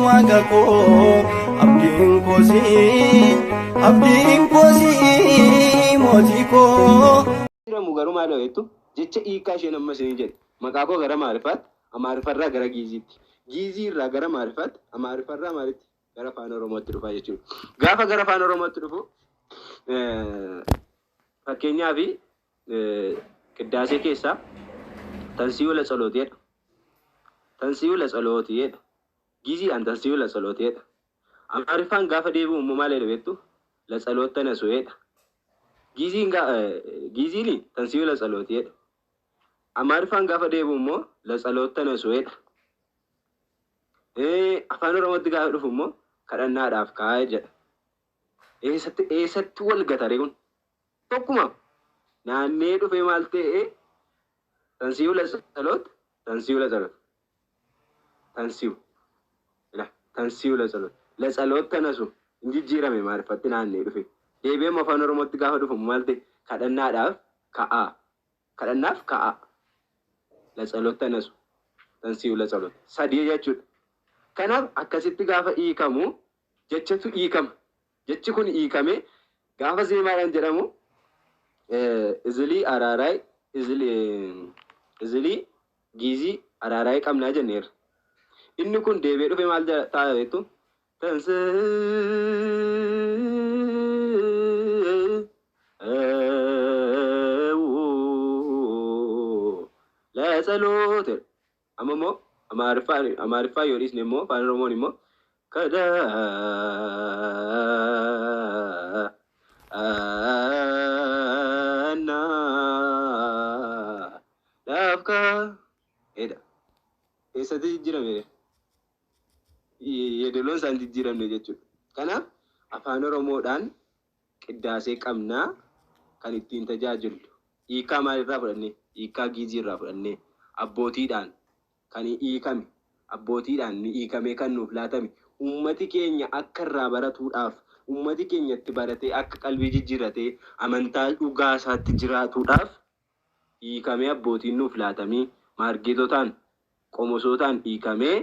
waaqa koo abdiin koosii mootii koo. Jiramu garuu maal ta'etu jecha hiikaa isheen amma isin jedhe maqaa koo gara maarifaatti amaarifarraa gara giiziitti giiziirraa gara maarifaatti amaarifarraa maalitti gara afaan oromootti dhufaa jechuudha. Gaafa gara afaan oromootti dhufu fakkeenyaaf qiddaasee keessaa tansiiwula tsalootiidha. Tansiiwula tsalootiidha. Giiziidhaan tansiiwula tsalootiidha. Amaariffaan gaafa deebi'u immoo maal jedhameettu la tsaloota nasu'eedha. Giiziin tansiiwula tsalootiidha. Amaariffaan gaafa deebi'u immoo la tsaloota nasu'eedha. Afaan oromootti gaafa dhufu immoo kadhannaadhaaf kaa'ee jedha. Eessatti wal gatare kun tokkuma naannee dhufee maal ta'e tansiiwula tsaloota tansiiwula tsaloota tansiiwula tsaloota la tsaloota nasu injijjiirame maariffatti naannee dhufe deebi'ee afaan oromootti gaafa dhufu maal ta'e kadhannaadhaaf ka'a la tsaloota nasu tansiiwula tsaloota sadii jechuudha. Kanaaf akkasitti gaafa hiikamu jechatu hiikama. Jechi kun hiikame gaafa zeemaadhaan jedhamu izilii araaraay izilii giizii araaraay qabnaa jenneerra. Inni kun deebi'ee dhufe maal ta'a beektu? La tsaloota amma immoo amaariffaa yoo dhiisne immoo afaan oromoon immoo kadhannaadhaaf kaa'edha. Eessatti jijjiirame? Yeedaloon isaan jijjiiramne jechuudha. Kanaaf afaan oromoodhaan qiddaasee qabnaa kan ittiin tajaajillu hiikaa maalirraa fudhannee hiikaa giiziirraa fudhannee abbootiidhaan kan hiikame abbootiidhaan ni hiikamee kan nuuf laatame ummati keenya akka irraa baratuudhaaf ummati keenya itti baratee akka qalbii jijjiiratee amantaa dhugaa isaatti jiraatuudhaaf hiikamee abbootiin nuuf laatamii maargeetotaan qomosootaan hiikamee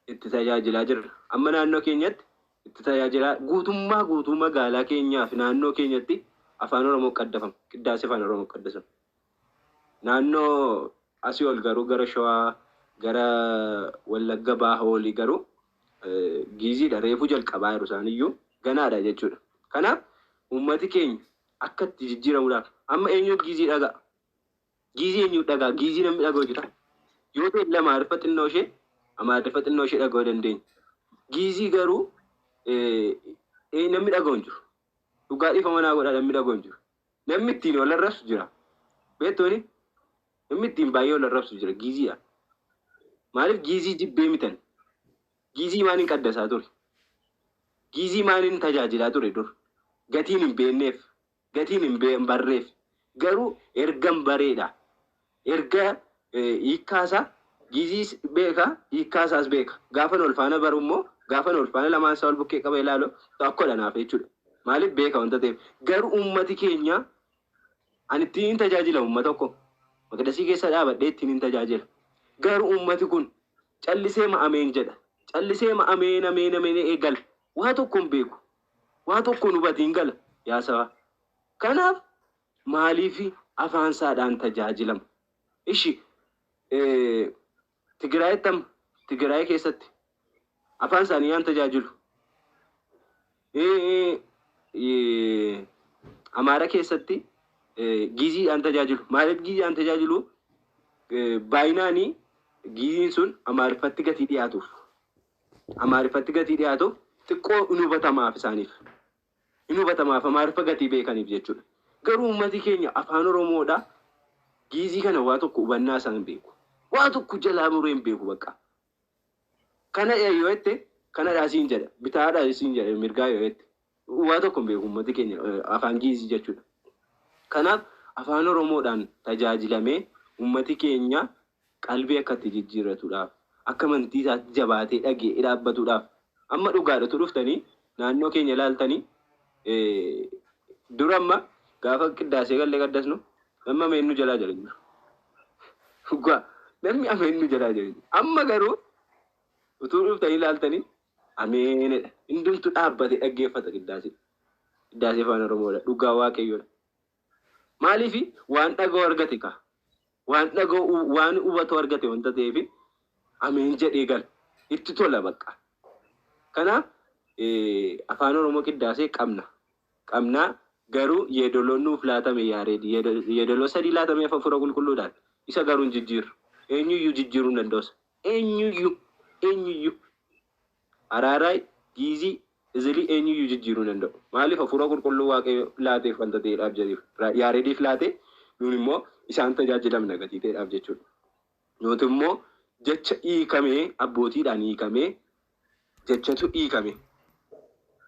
itti tajaajilaa jirra. Amma naannoo keenyatti itti tajaajilaa guutuu magaalaa keenyaaf naannoo keenyatti afaan oromoo qaddafama qiddaasee afaan oromoo qaddasama. Naannoo asii ol garuu gara shawaa gara wallagga baahoolii garuu giiziidha reefuu jalqabaa jiru isaaniyyuu ganaadha jechuudha. Kanaaf ummati keenya akka itti jijjiiramuudhaaf amma eenyu giizii dhagaa giizii eenyu dhagaa giizii namni dhagaa hojjeta yoo ta'e lama maarifa xinnoo ishee amaarifa xinnoo ishee dhagaa dandeenya. Giizii garuu namni dhagaa hin jiru dhugaa dhiifama naa godhaa namni dhagaa hin jiru namni ittiin wal arrabsu jira beektooni namni ittiin baay'ee wal arrabsu jira giiziidha. Maaliif giizii jibbee mitan? Giizii maaliin qaddasaa ture? Giizii maaliin tajaajilaa ture dur? Gatiin hin beekneef, gatiin hin barreef. Garuu ergan bareedha. Erga hiikkaasaa giizii beeka, hiikkaasaas beeka. Gaafan ol faana baru immoo gaafan ol faana lamaan isaa ol bukkee qaba ilaalu tokkodha naaf jechuudha. Maaliif beeka wanta ta'eef? Garuu ummati keenya ani ittiin tajaajila ummata tokko maqdasii keessa dhaabadhee ittiin tajaajila. Garuu ummati kun callisee ma'ameen jedha. Callisee ma'ameen eegala. Waa tokko hin beeku. Waa tokko hubatiin gala yaa sabaa. Kanaaf maaliif afaan isaadhaan tajaajilamu? Ishi Tigraay keessatti afaan isaanii yaan tajaajilu. Amaara keessatti giiziidhaan tajaajilu. Maaliif giiziidhaan tajaajilu? Baay'inaanii giiziin sun amaariffatti gatii dhiyaatuuf xiqqoo hin hubatamaaf isaaniif hin hubatamaaf amaariffa gatii beekaniif jechuudha. Garuu ummati keenya afaan oromoodhaa giizii kana waa tokko hubannaa isaan beeku waa tokko jalaa muree hin beeku bakka kana yoo jette kanadhaa siin jedha bitaadhaa siin jedha mirgaa yoo jette waa tokko hin beeku ummati keenya afaan giizii jechuudha. Kanaaf afaan oromoodhaan tajaajilamee ummati keenya qalbii akka itti jijjiirratuudhaaf akka amantii isaatti jabaatee dhagee dhaabbatuudhaaf amma dhugaadhatu dhuftanii naannoo keenya ilaaltanii dura amma gaafa qiddaasee gallee qaddasnu namni ameennu jalaa jala jiru. Namni ameennu jalaa jala jiru. Amma garuu utuu dhuftanii ilaaltanii Ameenidha. Hundumtu dhaabbate dhaggeeffata qiddaasee. Qiddaasee afaan Oromoodha. Dhugaa waaqayyoodha. Maaliifi waan dhagoo argate ka. Waan hubatu argate wanta ta'eef ameen jedhee gala. Itti tola bakka. Kanaaf afaan Oromoo qiddaasee qabna. Garuu yeedaloon nuuf laatame yaareedi. Yeedaloo 3 laatamee afura qulqulluudhaan. Isa garuu hin jijjiirru. Eenyuyyuu jijjiiruu hin danda'u. Eenyuyyuu. Araaraa giizii izilii eenyuyyuu jijjiiruu hin danda'u. Maaliif afura qulqulluu waaqayyo laateef wanta ta'eedhaaf jedheef. Yaareediif laate nuun immoo isaan tajaajilamna gatii ta'eedhaaf jechuudha. Nuti immoo jecha hiikamee abbootiidhaan hiikamee jechatu hiikame.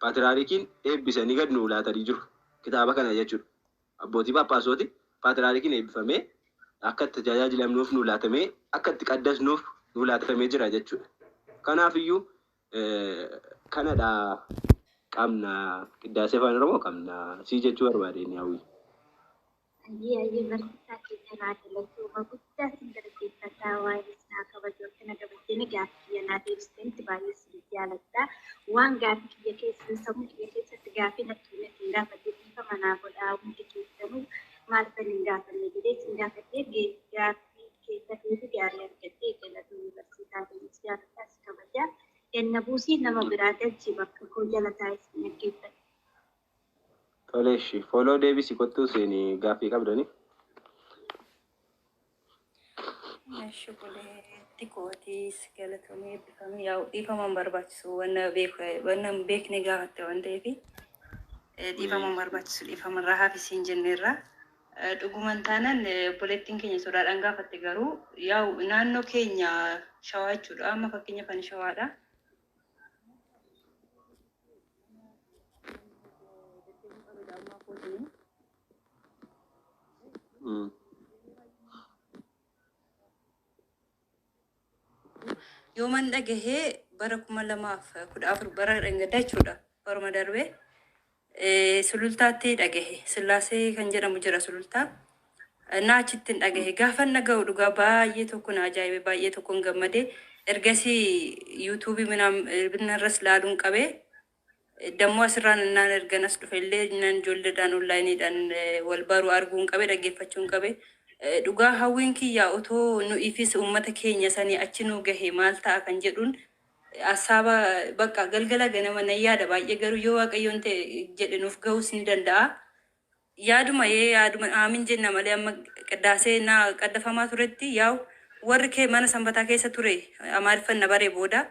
Paatriyaarkiin eebbisanii gad nuu laatanii jiru. Kitaaba kana jechuudha. Abbootii Phaaphaasoti Paatriyaarkiin eebbifamee akka itti tajaajilamnuuf nuu laatamee akka itti qaddasnuuf nuu laatamee jira jechuudha. Kanaafiyyuu kanadha qabna qiddaasee afaan Oromoo qabna sii jechuu barbaadeen yaa'u. Ayye barsiisaa keenya raadiyoo guddaa sin darbeeffataa waa'ee isaa kabajoo kana dabalatee gaaffii kiyya naa deebistanitti baay'ee sin jaalladha. Waan gaaffii kiyya keessa sammuu kiyya keessatti gaaffii natti hin gaafatte bifa manaa godhaa hundi keessanuu maal kan hin gaafanne jedhee sin gaafattee gaaffii keessatti gaarii argattee galatoomi barsiisaa keenyas jaalladhaa si kabajaa. Enna buusii nama biraa galchi bakka koo jala taa'ee sin dhaggeeffadha. Toleeshi foloo deebisi kottuu seeni gaaffii qabdani. Shukuleetti kootiis galatamee eebbifamee yaa'u dhiifaman barbaachisu wanna beekne gaafatte waan ta'eef dhiifaman barbaachisu dhiifaman rahaa fi siin jenneerra. Dhuguman taanaan obboleettiin keenya sodaadhaan gaafatte garuu yaa'u naannoo keenya shawaa jechuudha. Amma fakkeenya kan shawaadha. Yooman dhagahee bara 2014 bara dhangaddaa jechuudha. Baruma darbee sulultaatti dhagahe. Sillaasee kan jedhamu jira sulultaa. Naachitti hin dhagahe. Gaafan dhaga'u dhugaa baay'ee tokko na ajaa'ibe baay'ee tokko hin gammadee ergasii yuutuubii binarras laaluun qabee dammoo asirraan naan erganas dhufe illee nan ijoolleedhaan onlaayiniidhaan wal baruu arguun qabee dhaggeeffachuun qabee dhugaa hawwiin kiyyaa otoo nu'ifis uummata keenya sanii achi nu gahe maal ta'a kan jedhuun asaaba bakka galgala ganama na yaada baay'ee garuu yoo waaqayyoon ta'e jedhe nuuf gahus ni danda'a. Yaaduma aamin jenna malee amma qiddaasee na qaddafamaa turetti yaa'u warri kee mana sanbataa keessa ture amaariffan na baree booda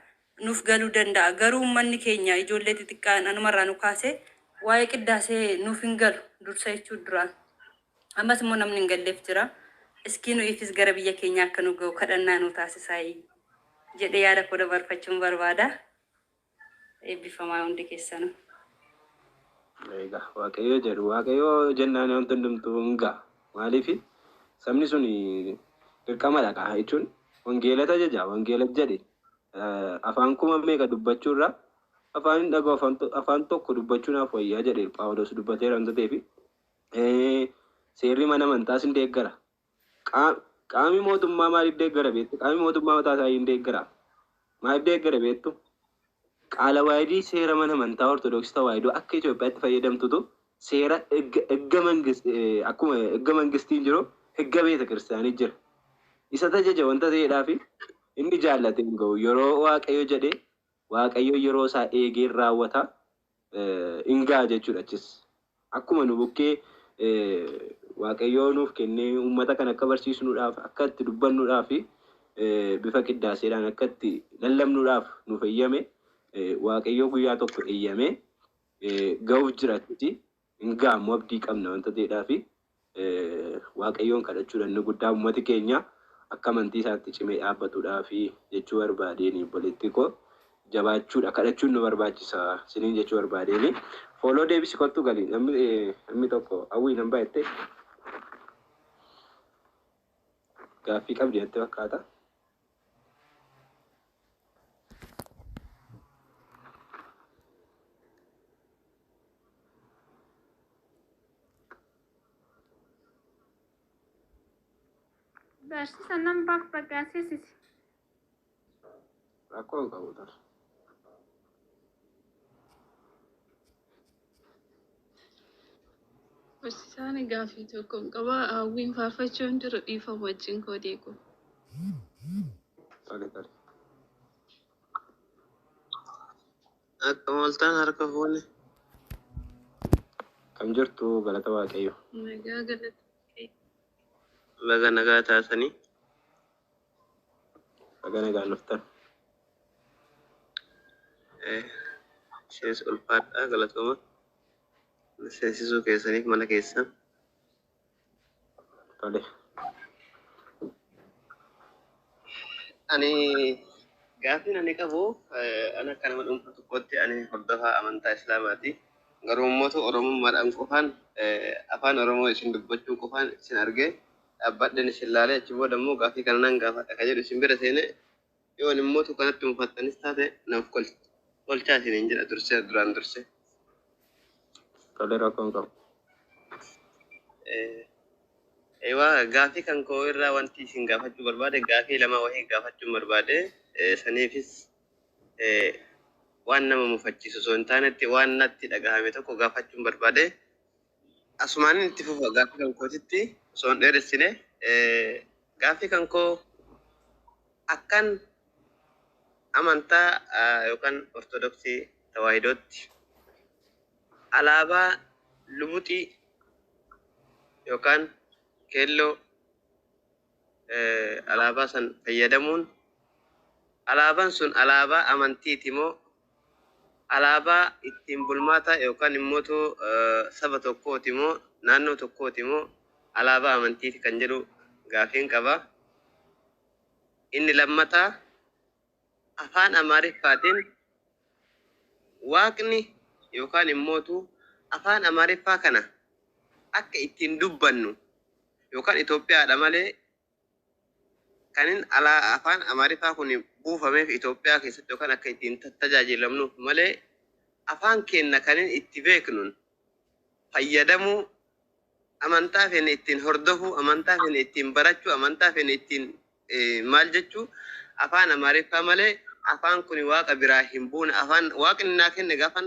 nuuf galuu danda'a. Garuu uummanni keenya ijoollee xixiqqaan anumarraa nu kaasee waa'ee qiddaasee nuuf hin galu dursa jechuu duraan. Ammas immoo namni hin galleef jira. Iskii nu'ifis gara biyya keenya akka nu gahu kadhannaa nu taasisaa jedhee yaada koo dabarfachuun barbaada. Eebbifamaa hundi keessanuu. Egaa waaqayyo jedhu waaqayyo jennaan wanti hundumtuu hin ga'a. Maaliif sabni sun dirqamadha kaa jechuun wangeelata ajaja wangeelata jedhe afaan kuma meeqa dubbachuurra afaan hin dhaga'u afaan tokko dubbachuudhaaf wayyaa jedhe Phaawulos dubbateera wanta ta'eef seerri mana amantaas hin deeggara. Qaamni mootummaa maaliif deeggara beektu? Qaamni mootummaa mataa isaa hin deeggara. Maaliif deeggara beektu? Qaala waayidii seera mana amantaa Ortodoksii tawaayidoo akka Itoophiyaatti fayyadamtutu seera akkuma hegga mangistiin jiru hegga beeta kiristaanii jira. Isa tajaja wanta ta'eedhaaf inni jaallate hin gahu. Yeroo waaqayyo jedhe waaqayyo yeroo isaa eegeen raawwata hin gaha jechuudha achis. Akkuma nu bukkee waaqayyo nuuf kennee uummata kan akka barsiisnuudhaaf akka itti dubbannuudhaaf bifa qiddaaseedhaan akka itti lallabnuudhaaf nuuf eeyyame waaqayyo guyyaa tokko eeyyame gahuuf jiraatti hin gahamu abdii qabna wanta ta'eedhaaf waaqayyoon kadhachuu danda'u guddaa uummati keenya akka amantii isaatti cimee dhaabbatuudhaaf jechuu barbaadeen obboleettii koo jabaachuudha kadhachuun nu barbaachisa siniin jechuu barbaadeen foloo deebisi kottu galii namni tokko hawwii nan baay'atte gaaffii qabdi jettee fakkaata. Barsiisa nama bakka bagaasisisi. Rakkoo hin qabu ta'a. Barsiisaan gaaffii tokko qaba. Hawwiin faarfachuun dura dhiifama wajjin koo deeku. Tole tole. Akka mooltaan harka fuune Kam jirtu galata Waaqayyo. Nagaa galata. baga nagaa taasanii Baga nagaan dhuftan. isheenis ulfaadhaa galatooma seensisuu keessaniif mana keessan. Tole. Ani gaafiin ani qabu ana akka nama dhuunfaa tokkotti ani hordofaa amantaa Islaamaati. Garuu uummata Oromummaadhaan qofaan afaan Oromoo isin dubbachuu qofaan isin argee dhaabbadheen isin laalee achi booda immoo gaafii kana nan gaafadha ka jedhu isin bira seenee yoo immoo kanatti mufattanis taate naaf kolchaa isiniin jedha duraan dursee. Tole rakkoon qabu. Eewaa gaafii kan koo irraa wanti isin gaafachuu barbaade gaafii lama wahii gaafachuun barbaade saniifis waan nama mufachiisu osoo hin taanetti waan natti dhagahame tokko gaafachuun barbaade asumaan itti fufa gaafii kan kootitti osoo hin dheeressine gaafii kan koo akkan amantaa yookaan ortodoksii tawaahidootti alaabaa lubuxii yookaan keelloo alaabaa san fayyadamuun alaabaan sun alaabaa amantiiti moo alaabaa ittiin bulmaata yookaan immoo saba tokkooti moo naannoo tokkooti moo alaabaa amantiiti kan jedhu gaafiin qaba. Inni lammataa afaan Amaariffaatiin waaqni yookaan immoo afaan Amaariffaa kana akka ittiin dubbannu yookaan Itoophiyaadha malee kanin afaan Amaariffaa kun buufameef Itoophiyaa keessatti yookaan akka ittiin tajaajilamnuuf malee afaan keenya kanin itti beeknuun fayyadamuu amantaa feene ittiin hordofuu amantaa feene ittiin barachuu amantaa feene ittiin maal jechuu afaan Amaariffaa malee afaan kun waaqa biraa hin buune afaan waaqni naa kenne gaafan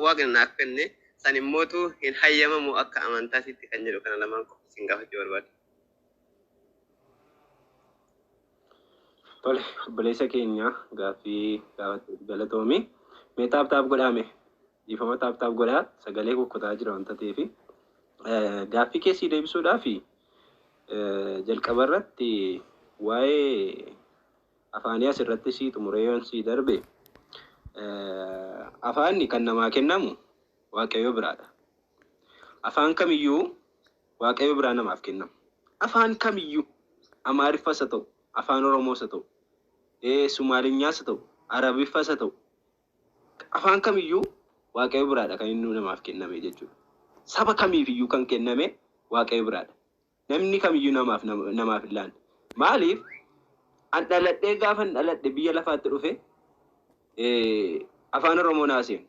waaqni naaf kenne san immootu hin hayyamamu akka amantaasitti kan jedhu kana lamaan qofa isin gaafachuu barbaade. Tole obboleessa keenya gaafii galatoomi. Mee taap godhame dhiifama taap godhaa sagalee kukkutaa jira wanta ta'eefi gaaffii keessii deebisuudhaaf jalqaba irratti waa'ee afaanii asirratti sii xumuree yoon sii darbe afaanni kan namaa kennamu Waaqayyo biraadha. Afaan kamiyyuu Waaqayyo biraa namaaf kennamu. Afaan kamiyyuu Amaariffas haa ta'u, afaan Oromoos haa ta'u, Sumaalinyaas haa ta'u, Arabiffas haa ta'u, afaan kamiyyuu Waaqayyo biraadha kan inni namaaf kenname jechuudha. Saba kamiifiyyuu kan kenname Waaqayyo biraadha. Namni kamiyyuu namaaf hin laanne. Maaliif? An dhaladhee gaafa dhaladhe biyya lafaatti dhufe afaan Oromoo naaseen.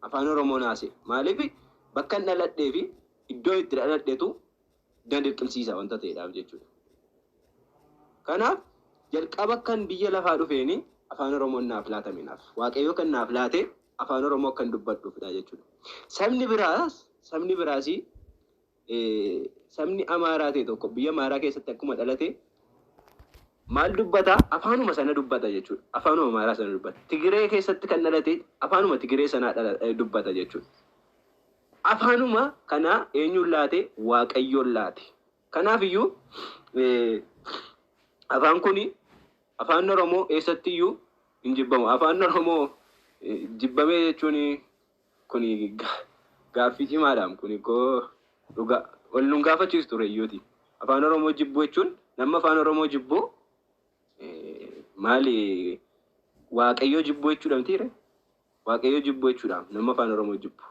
Afaan Oromoo naaseen. Maaliif bakka hin dhaladhee fi iddoo itti dhaladheetu dandirqamsiisa wanta ta'eedhaaf jechuudha. Kanaaf jalqaba kan biyya lafaa dhufeeni afaan Oromoon naaf laataminaaf. Waaqayyo kan naaf laate afaan Oromoo kan dubbadhuufidha jechuudha. Sabni biraas sabni Amaaraa ta'e tokko biyya Amaaraa keessatti akkuma dhalate maal dubbata afaanuma sana dubbata jechuudha. Afaanuma Amaaraa sana dubbata. Tigiree keessatti kan dhalate afaanuma Tigiree sana dubbata jechuudha. Afaanuma kana eenyuun laate Waaqayyoon laate. Kanaaf iyyuu afaan kuni afaan Oromoo eessattiyyuu hin jibbamu. Afaan Oromoo jibbamee jechuun kuni gaaffii cimaadhaan kuni koo dhugaa wal nun gaafachiisu ture iyyuuti. Afaan Oromoo jibbuu jechuun nama afaan Oromoo jibbuu maali Waaqayyo jibbuu jechuudha mitiire? Waaqayyo jibbuu jechuudha nama afaan Oromoo jibbu.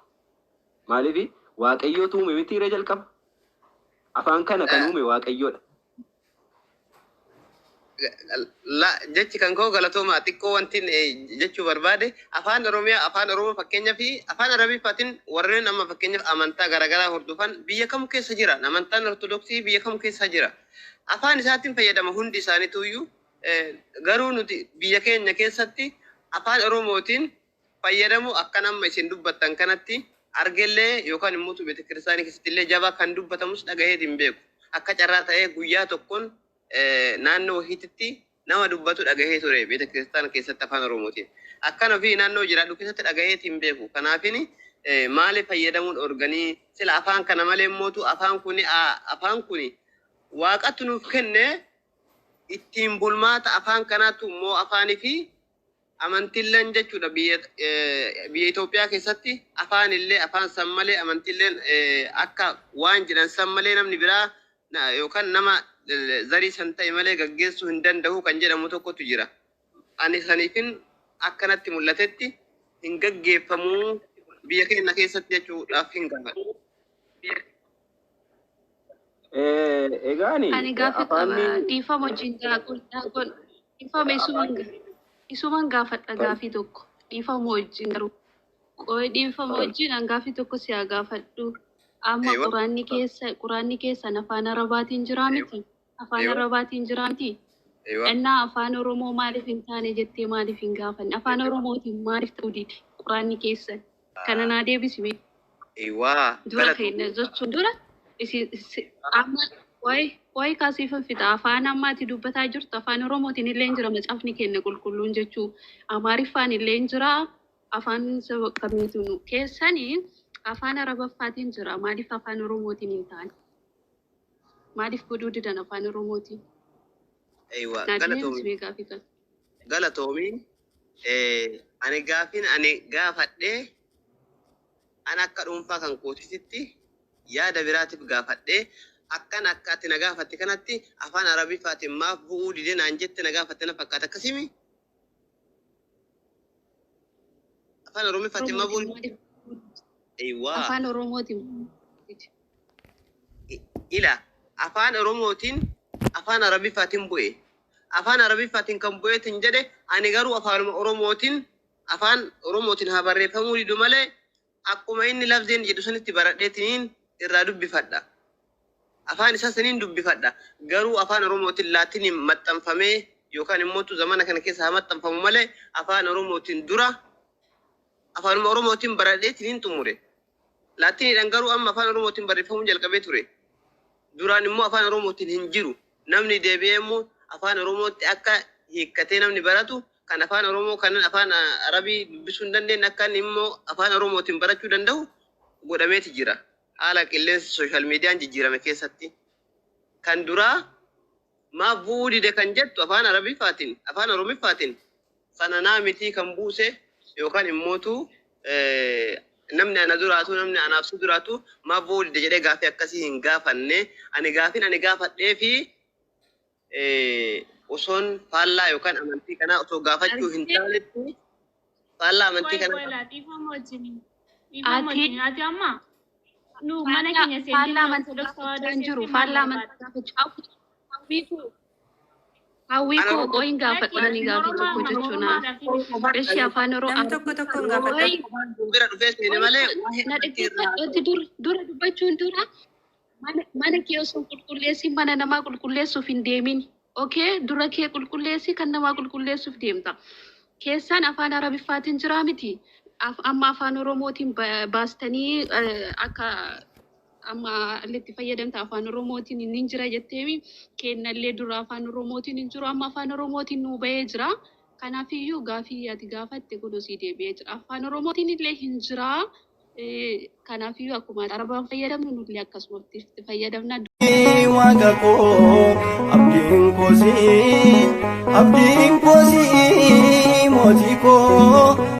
Maaliif Waaqayyootu uume mitiire jalqaba? Afaan kana kan uume Waaqayyoodha. Jechi kan koo galatooma xiqqoo wanti jechuu barbaade afaan Oromiyaa afaan Oromoo fakkeenyaa fi afaan Arabiffaatiin warreen amma fakkeenyaaf amantaa garaagaraa hordofan biyya kam keessa jira amantaan Ortodoksii biyya kam keessa jira afaan isaatiin fayyadama hundi isaaniitu iyyuu garuu nuti biyya keenya keessatti afaan Oromootiin fayyadamu akka nama isin dubbattan kanatti argellee yookaan immoo beete kiristaanii keessatti illee jabaa kan dubbatamus dhagahee hin beeku. Akka carraa ta'ee guyyaa tokkoon naannoo wahiititti nama dubbatu dhagahee ture beete kiristaana keessatti afaan Oromootiin. Akkana fi naannoo jiraadhu keessatti dhagahee hin beeku. Kanaafin maaliif fayyadamuun organii sila afaan kana malee mootu afaan kuni waaqatu nuuf kenne ittiin bulmaata afaan kanaatu immoo afaanii fi amantiilleen jechuudha biyya Itoophiyaa keessatti afaan illee afaan san malee amantiilleen akka waan jedhan san malee namni biraa yookaan nama zarii san ta'e malee gaggeessuu hin danda'u kan jedhamu tokkotu jira. Ani saniifin akkanatti mul'atetti hin gaggeeffamuu biyya keenya keessatti jechuudhaaf hin gaafadhu. Egaani Ani gaafa dhiifama wajjin daakun dhiifama isuman gaafadha gaafii tokko dhiifama wajjin garuu dhiifama wajjin an gaafii tokko si haa gaafadhu. Amma quraanni keessan afaan Arabaatiin jira miti? Afaan Arabaatiin jira miti? Innaa afaan Oromoo maaliif hin taane jettee maaliif hin gaafanne? Afaan Oromootiin maaliif ta'uu dide quraanni keessan? Kana naa deebisime. Dura keenya jechuun dura amma wayi kaasiifan fixa afaan ammaati dubbataa jirtu afaan Oromootiin illee jira macaafni keenya qulqulluun jechuu Amaariffaan illee jira afaan kamiitu keessanii afaan Arabaffaatiin jira maaliif afaan Oromootiin hin taane? Maaliif godhuu didan afaan Oromootiin? Galatoomi ani gaafadhee ana akka dhuunfaa kan kootisitti yaada biraatiif gaafadhee akkan akka ati na gaafatte kanatti afaan Arabiffaatiin maaf bu'uu didee naan jette na gaafatte na fakkaata akkasimi? Afaan Oromiffaatiin maaf bu'uu? Afaan Oromootiin. Ila afaan Oromootiin afaan Arabiffaatiin bu'e. Afaan Arabiffaatiin kan bu'eetiin jedhe ani garuu afaan Oromootiin haa barreeffamuu didu malee akkuma inni lafzeen jedhu sanitti baradheetiin irraa dubbifadha. Afaan isaa saniin dubbifadha. Garuu afaan Oromootiin laatiin maxxanfamee yookaan immoo zamana kana keessa haa maxxanfamu malee afaan Oromootiin dura afaan Oromootiin baradheetiin xumure. Laatiinidhaan garuu amma afaan Oromootiin barreeffamuu jalqabee ture. Duraan immoo afaan Oromootiin hin jiru. Namni deebi'ee immoo afaan Oromootti akka hiikkatee namni baratu kan afaan Oromoo kan afaan Arabii dubbisuu hin dandeenye akka inni immoo afaan Oromootiin barachuu danda'u godhameeti jira. Haala qilleensa sooshaal miidiyaan jijjiirame keessatti. Kan duraa maaf bu'uu dide kan jettu afaan Arabiffaatiin afaan Oromiffaatiin sananaa mitii kan buuse yookaan immootu namni ana duraatu namni anaaf duraatu maaf bu'uu dide jedhee gaafii akkasii hin gaafanne. Ani gaafadhee fi osoon faallaa yookaan amantii kanaa osoo gaafachuu hin taanetti faallaa amantii kanaa. Ati amma nu mana keenya faallaa amantii jiru faallaa amantii hawwii koo qoyin gaafadhaanii gaafii tokko jechuun eshi afaan Oromoo tokko gaafadha. Bira dhufee seene malee dura dubbachuun dura mana kee osoo qulqulleessi mana namaa qulqulleessuuf hin deemin. Okay, dura kee qulqulleessi kan namaa qulqulleessuuf deemta. Keessaan afaan Arabiffaatiin jira miti. Amma afaan Oromootiin baastanii akka amma itti fayyadamta afaan Oromootiin hin jira jetteemi kennallee dura afaan Oromootiin hin jiru amma afaan Oromootiin nu bahee jira. Kanaafiyyuu gaafii ati gaafatte godhusii deebi'ee jira. Afaan Oromootiin illee hin jira. Kanaafiyyuu akkuma Arabaan fayyadamnu nullee akkasumatti fayyadamna. Waaqa koo abdiin koosii mootii koo.